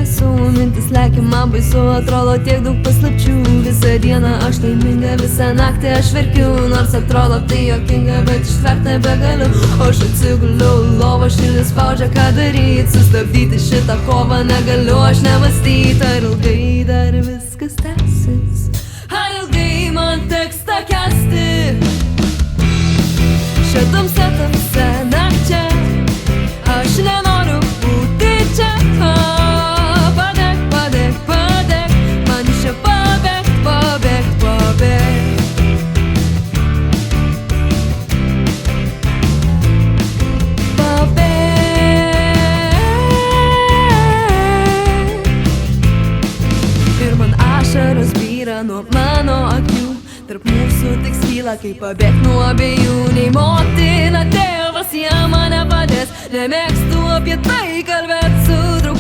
baisu, mintis lekia man baisu, atrodo tiek daug paslapčių. Visą dieną aš laiminga, visą naktį aš verkiu, nors atrodo tai juokinga, bet ištvert nebegaliu. Aš atsiguliu lovą, širdis spaudžia, ką daryt, sustabdyti šitą kovą negaliu, aš nemąstyt, ar ilgai dar viskas tęsis, ar ilgai man teks tą kęsti. Šią tamsą nakčia, aš nenoriu būti čia. Padėk, padėk, padėk, man iš čia pabėgt, pabėgt, pabėgt. Ir man ašaros byra nuo mano akių, tarp mūsų tik skyla, kaip pabėgt nuo abiejų. Nei motina, tėvas, jie mane padės, nemėgstu apie tai kalbėt su draugu.